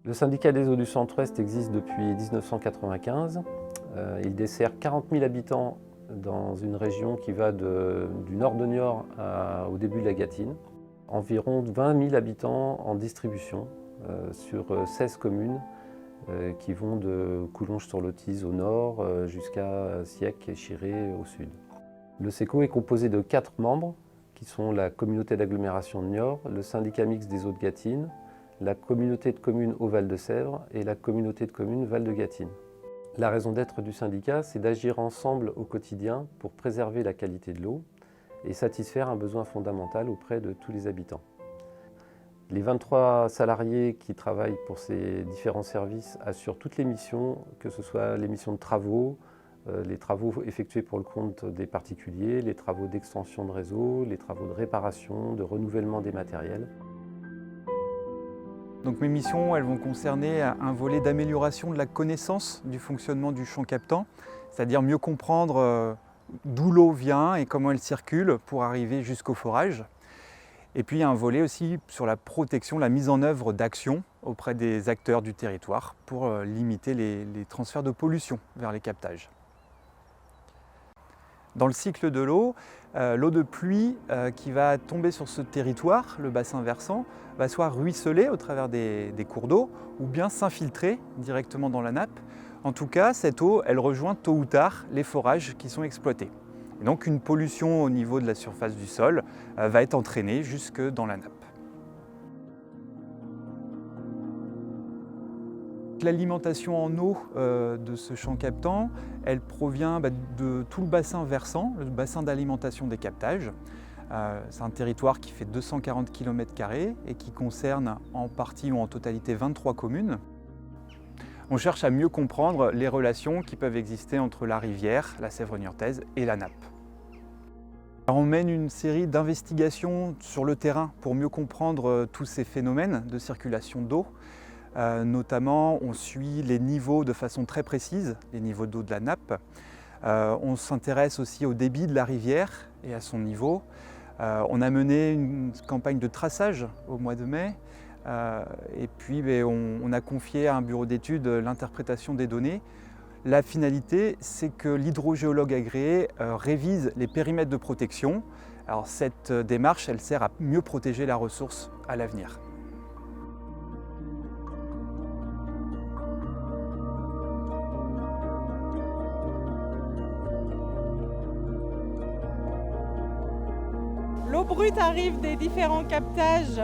Le syndicat des eaux du Centre-Ouest existe depuis 1995. Il dessert 40 000 habitants dans une région qui va du nord de Niort au début de la Gâtine. Environ 20 000 habitants en distribution sur 16 communes qui vont de Coulonges-sur-Lotise au nord jusqu'à Siec et Chiré au sud. Le SECO est composé de 4 membres qui sont la communauté d'agglomération de Niort, le syndicat mixte des eaux de Gâtine, la communauté de communes au Val-de-Sèvre et la communauté de communes Val-de-Gâtine. La raison d'être du syndicat, c'est d'agir ensemble au quotidien pour préserver la qualité de l'eau et satisfaire un besoin fondamental auprès de tous les habitants. Les 23 salariés qui travaillent pour ces différents services assurent toutes les missions, que ce soit les missions de travaux, les travaux effectués pour le compte des particuliers, les travaux d'extension de réseau, les travaux de réparation, de renouvellement des matériels. Donc mes missions, elles vont concerner un volet d'amélioration de la connaissance du fonctionnement du champ captant, c'est-à-dire mieux comprendre d'où l'eau vient et comment elle circule pour arriver jusqu'au forage. Et puis il y a un volet aussi sur la protection, la mise en œuvre d'actions auprès des acteurs du territoire pour limiter les transferts de pollution vers les captages. Dans le cycle de l'eau de pluie qui va tomber sur ce territoire, le bassin versant, va soit ruisseler au travers des cours d'eau ou bien s'infiltrer directement dans la nappe. En tout cas, cette eau, elle rejoint tôt ou tard les forages qui sont exploités. Et donc une pollution au niveau de la surface du sol va être entraînée jusque dans la nappe. L'alimentation en eau de ce champ captant, elle provient de tout le bassin versant, le bassin d'alimentation des captages. C'est un territoire qui fait 240 km² et qui concerne en partie ou en totalité 23 communes. On cherche à mieux comprendre les relations qui peuvent exister entre la rivière, la Sèvre niortaise et la nappe. Alors on mène une série d'investigations sur le terrain pour mieux comprendre tous ces phénomènes de circulation d'eau. Notamment, on suit les niveaux de façon très précise, les niveaux d'eau de la nappe. On s'intéresse aussi au débit de la rivière et à son niveau. On a mené une campagne de traçage au mois de mai. Et puis on a confié à un bureau d'études l'interprétation des données. La finalité, c'est que l'hydrogéologue agréé révise les périmètres de protection. Alors cette démarche, elle sert à mieux protéger la ressource à l'avenir. L'eau brute arrive des différents captages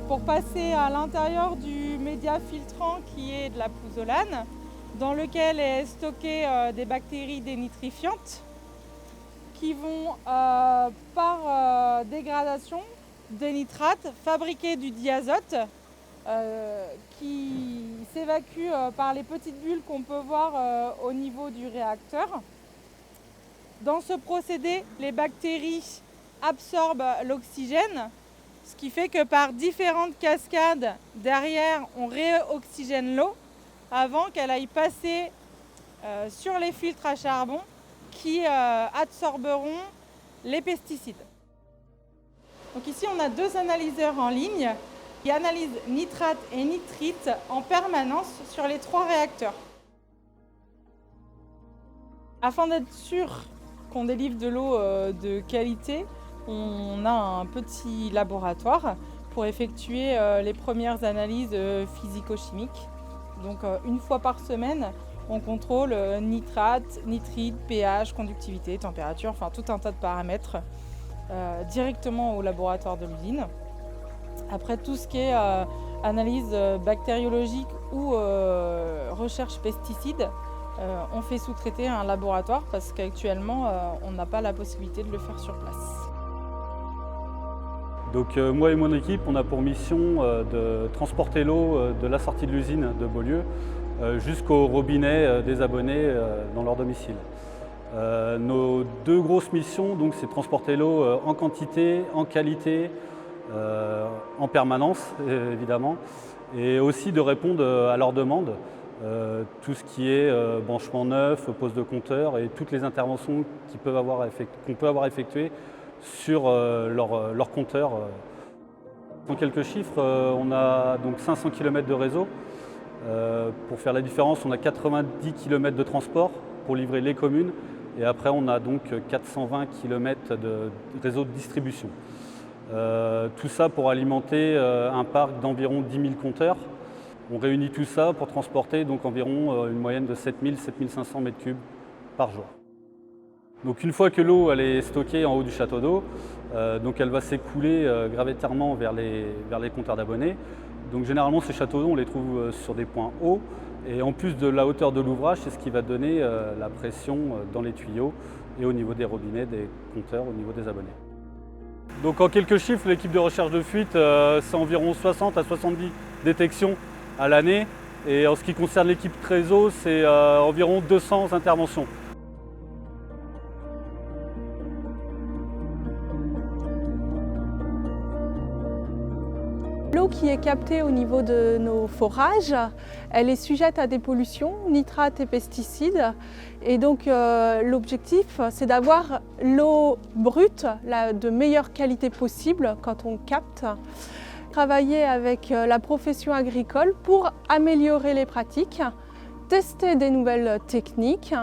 pour passer à l'intérieur du média filtrant qui est de la pouzzolane, dans lequel est stocké des bactéries dénitrifiantes qui vont par dégradation des nitrates fabriquer du diazote qui s'évacue par les petites bulles qu'on peut voir au niveau du réacteur. Dans ce procédé, les bactéries absorbent l'oxygène, ce qui fait que par différentes cascades derrière, on réoxygène l'eau avant qu'elle aille passer sur les filtres à charbon qui absorberont les pesticides. Donc ici, on a 2 analyseurs en ligne qui analysent nitrate et nitrite en permanence sur les 3 réacteurs. Afin d'être sûr qu'on délivre de l'eau de qualité, on a un petit laboratoire pour effectuer les premières analyses physico-chimiques. Donc une fois par semaine, on contrôle nitrate, nitrite, pH, conductivité, température, enfin tout un tas de paramètres directement au laboratoire de l'usine. Après tout ce qui est analyse bactériologique ou recherche pesticides, on fait sous-traiter un laboratoire parce qu'actuellement on n'a pas la possibilité de le faire sur place. Donc moi et mon équipe, on a pour mission de transporter l'eau de la sortie de l'usine de Beaulieu jusqu'au robinet des abonnés dans leur domicile. Nos 2 grosses missions, donc, c'est de transporter l'eau en quantité, en qualité, en permanence évidemment, et aussi de répondre à leurs demandes. Tout ce qui est branchement neuf, pose de compteur et toutes les interventions qu'on peut avoir effectuées sur leur compteur. En quelques chiffres, on a donc 500 km de réseau Pour faire la différence, on a 90 km de transport pour livrer les communes et après on a donc 420 km de réseau de distribution. Tout ça pour alimenter un parc d'environ 10 000 compteurs. On réunit tout ça pour transporter donc environ une moyenne de 7 000 – 7 500 m3 par jour. Donc une fois que l'eau elle est stockée en haut du château d'eau, donc elle va s'écouler gravitairement vers les compteurs d'abonnés. Donc généralement ces châteaux d'eau on les trouve sur des points hauts et en plus de la hauteur de l'ouvrage, c'est ce qui va donner la pression dans les tuyaux et au niveau des robinets, des compteurs, au niveau des abonnés. Donc en quelques chiffres, l'équipe de recherche de fuite, c'est environ 60 à 70 détections à l'année et en ce qui concerne l'équipe Trésor, c'est environ 200 interventions. L'eau qui est captée au niveau de nos forages, elle est sujette à des pollutions, nitrates et pesticides. Et donc l'objectif, c'est d'avoir l'eau brute de meilleure qualité possible quand on capte. Travailler avec la profession agricole pour améliorer les pratiques, tester des nouvelles techniques.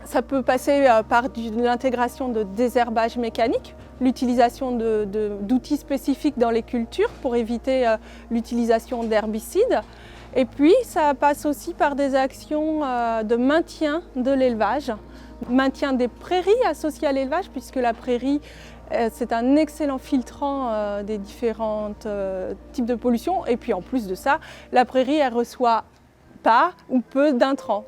Ça peut passer par l'intégration de désherbage mécanique, l'utilisation d'outils spécifiques dans les cultures pour éviter l'utilisation d'herbicides. Et puis ça passe aussi par des actions de maintien de l'élevage, maintien des prairies associées à l'élevage, puisque la prairie c'est un excellent filtrant des différents types de pollution. Et puis en plus de ça, la prairie elle reçoit pas ou peu d'intrants.